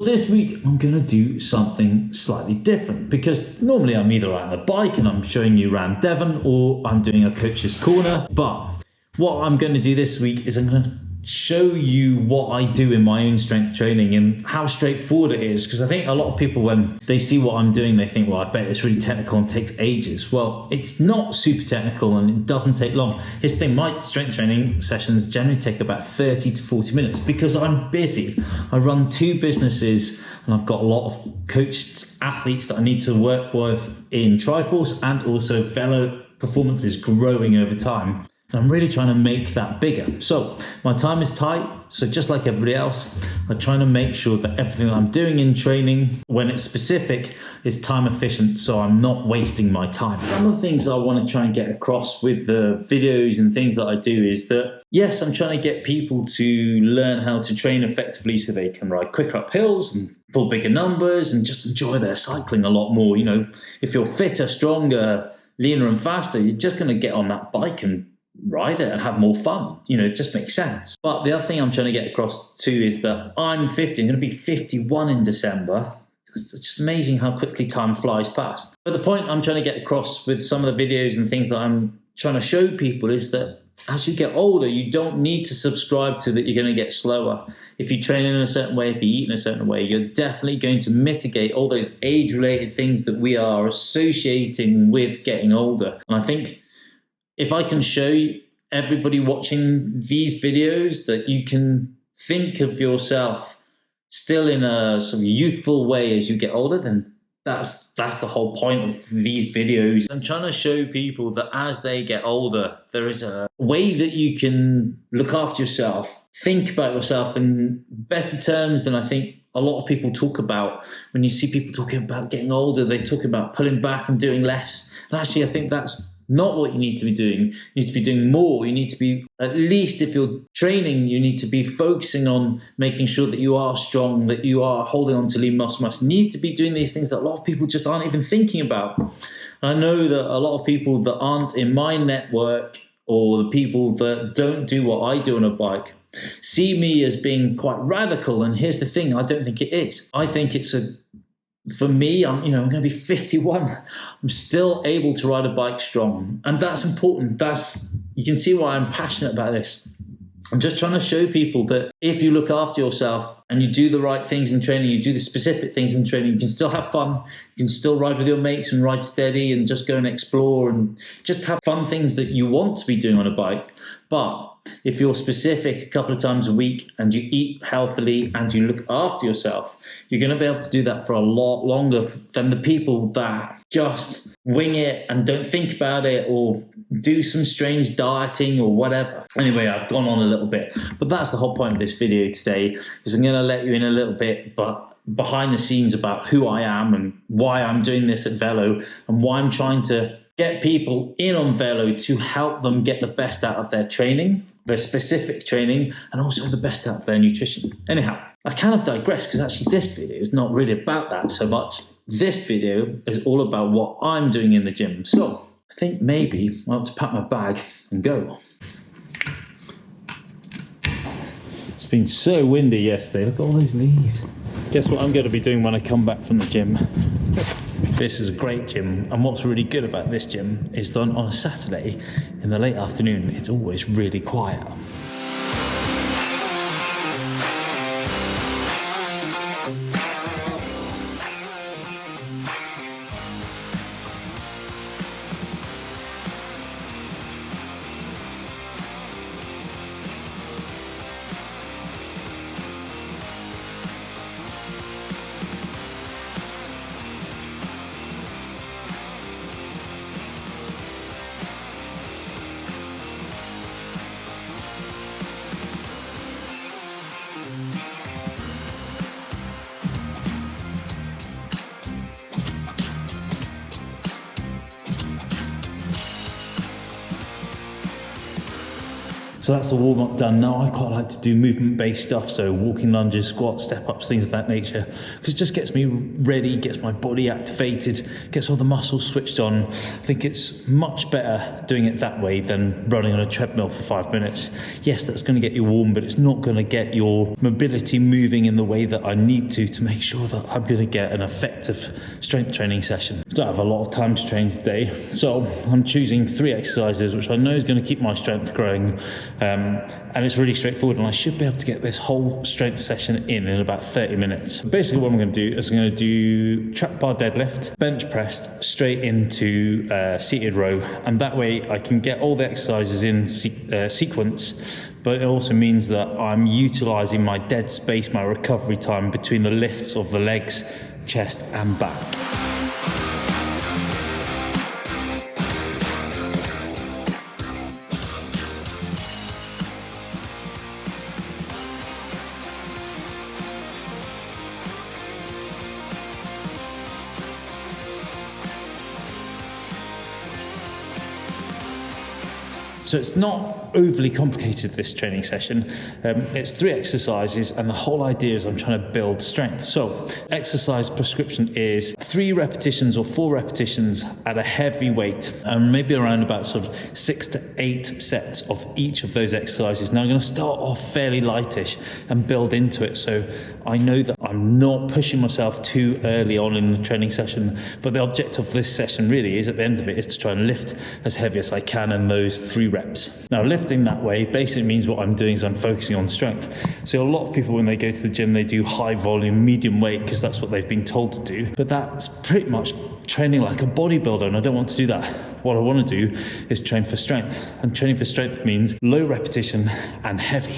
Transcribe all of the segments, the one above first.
This week, I'm going to do something slightly different because normally I'm either on the bike and I'm showing you around Devon or I'm doing a coach's corner. But what I'm going to do this week is I'm going to show you what I do in my own strength training and how straightforward it is. Because I think a lot of people, when they see what I'm doing, they think, well, I bet it's really technical and takes ages. Well, it's not super technical and it doesn't take long. Here's the thing, my strength training sessions generally take about 30 to 40 minutes because I'm busy. I run 2 businesses and I've got a lot of coached athletes that I need to work with in Triforce and also fellow performances growing over time. I'm really trying to make that bigger. So my time is tight. So just like everybody else, I'm trying to make sure that everything that I'm doing in training, when it's specific, is time efficient. So I'm not wasting my time. Some of the things I want to try and get across with the videos and things that I do is that, yes, I'm trying to get people to learn how to train effectively so they can ride quicker up hills and pull bigger numbers and just enjoy their cycling a lot more. You know, if you're fitter, stronger, leaner and faster, you're just going to get on that bike and ride it and have more fun. You know, it just makes sense. But the other thing I'm trying to get across too is that I'm 50. I'm going to be 51 in December. It's just amazing how quickly time flies past. But the point I'm trying to get across with some of the videos and things that I'm trying to show people is that as you get older, you don't need to subscribe to that you're going to get slower. If you train in a certain way, if you eat in a certain way, you're definitely going to mitigate all those age-related things that we are associating with getting older. And I think if I can show everybody watching these videos that you can think of yourself still in a sort of youthful way as you get older, then that's the whole point of these videos. I'm trying to show people that as they get older, there is a way that you can look after yourself, think about yourself in better terms than I think a lot of people talk about. When you see people talking about getting older, they talk about pulling back and doing less. And actually, I think that's not what you need to be doing. You need to be doing more. You need to be, at least if you're training, you need to be focusing on making sure that you are strong, that you are holding on to lean muscle mass. You need to be doing these things that a lot of people just aren't even thinking about. And I know that a lot of people that aren't in my network or the people that don't do what I do on a bike see me as being quite radical. And here's the thing, I don't think it is. I think it's for me, I'm going to be 51. I'm still able to ride a bike strong. And that's important. You can see why I'm passionate about this. I'm just trying to show people that if you look after yourself and you do the right things in training, you do the specific things in training, you can still have fun. You can still ride with your mates and ride steady and just go and explore and just have fun things that you want to be doing on a bike. But if you're specific a couple of times a week and you eat healthily and you look after yourself, you're going to be able to do that for a lot longer than the people that just wing it and don't think about it or do some strange dieting or whatever. Anyway, I've gone on a little bit, but that's the whole point of this video today, is I'm going to let you in a little bit, but behind the scenes about who I am and why I'm doing this at Velo and why I'm trying to get people in on Velo to help them get the best out of their training, their specific training, and also the best out of their nutrition. Anyhow, I kind of digress because actually this video is not really about that so much. This video is all about what I'm doing in the gym. So I think maybe I'll have to pack my bag and go. It's been so windy yesterday. Look at all those leaves. Guess what I'm going to be doing when I come back from the gym? This is a great gym, and what's really good about this gym is that on a Saturday in the late afternoon, it's always really quiet. So that's the warm-up done. Now I quite like to do movement-based stuff, so walking lunges, squats, step-ups, things of that nature, because it just gets me ready, gets my body activated, gets all the muscles switched on. I think it's much better doing it that way than running on a treadmill for 5 minutes. Yes, that's going to get you warm, but it's not going to get your mobility moving in the way that I need to make sure that I'm going to get an effective strength training session. I don't have a lot of time to train today, so I'm choosing 3 exercises which I know is going to keep my strength growing, and it's really straightforward, and I should be able to get this whole strength session in about 30 minutes. Basically what I'm going to do is I'm going to do trap bar deadlift, bench pressed straight into seated row, and that way I can get all the exercises in sequence, but it also means that I'm utilizing my dead space, my recovery time between the lifts of the legs, chest and back. So it's not overly complicated, this training session. It's 3 exercises, and the whole idea is I'm trying to build strength. So exercise prescription is 3 repetitions or 4 repetitions at a heavy weight, and maybe around about sort of 6 to 8 sets of each of those exercises. Now I'm going to start off fairly lightish and build into it, so I know that I'm not pushing myself too early on in the training session, but the objective of this session really is, at the end of it, is to try and lift as heavy as I can in those 3 reps. Now, lifting that way basically means what I'm doing is I'm focusing on strength. So a lot of people, when they go to the gym, they do high volume, medium weight, because that's what they've been told to do. But that's pretty much training like a bodybuilder, and I don't want to do that. What I want to do is train for strength. And training for strength means low repetition and heavy.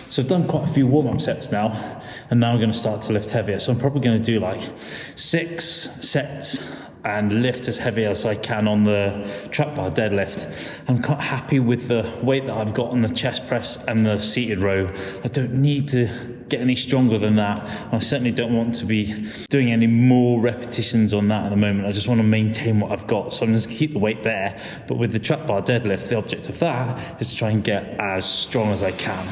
So I've done quite a few warm-up sets now, and now I'm going to start to lift heavier. So I'm probably going to do like 6 sets and lift as heavy as I can on the trap bar deadlift. I'm quite happy with the weight that I've got on the chest press and the seated row. I don't need to get any stronger than that. I certainly don't want to be doing any more repetitions on that at the moment. I just want to maintain what I've got. So I'm just going to keep the weight there. But with the trap bar deadlift, the object of that is to try and get as strong as I can.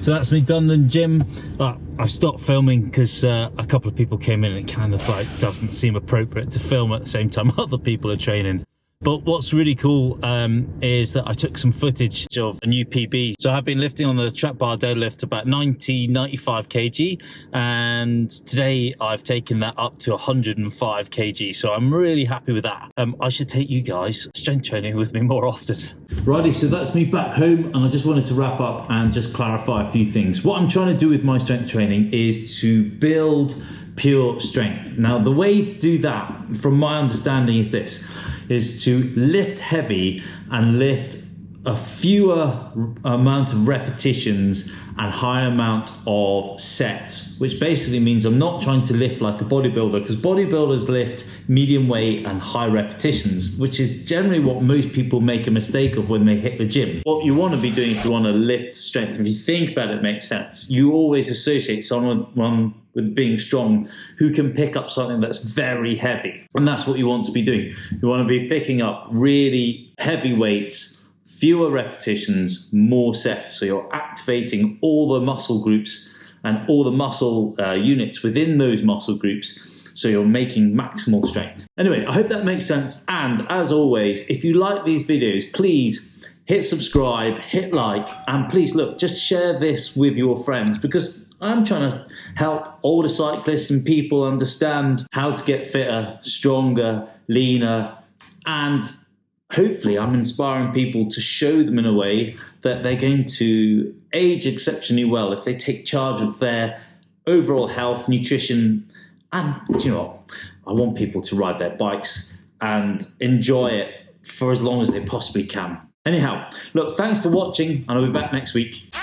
So that's me done in the gym. I stopped filming because a couple of people came in, and it kind of like doesn't seem appropriate to film at the same time other people are training. But what's really cool is that I took some footage of a new PB. So I've been lifting on the trap bar deadlift about 95 kg, and today I've taken that up to 105 kg. So I'm really happy with that. I should take you guys strength training with me more often. Righty, so that's me back home, and I just wanted to wrap up and just clarify a few things. What I'm trying to do with my strength training is to build pure strength. Now, the way to do that, from my understanding, is to lift heavy and lift a fewer amount of repetitions and higher amount of sets, which basically means I'm not trying to lift like a bodybuilder, because bodybuilders lift medium weight and high repetitions, which is generally what most people make a mistake of when they hit the gym. What you want to be doing if you want to lift strength, if you think about it, makes sense. You always associate someone with being strong who can pick up something that's very heavy. And that's what you want to be doing. You want to be picking up really heavy weights, fewer repetitions, more sets. So you're activating all the muscle groups and all the muscle units within those muscle groups. So you're making maximal strength. Anyway, I hope that makes sense. And as always, if you like these videos, please hit subscribe, hit like, and please look, just share this with your friends, because I'm trying to help older cyclists and people understand how to get fitter, stronger, leaner, and hopefully I'm inspiring people to show them in a way that they're going to age exceptionally well if they take charge of their overall health, nutrition, and you know what? I want people to ride their bikes and enjoy it for as long as they possibly can. Anyhow, look, thanks for watching, and I'll be back next week.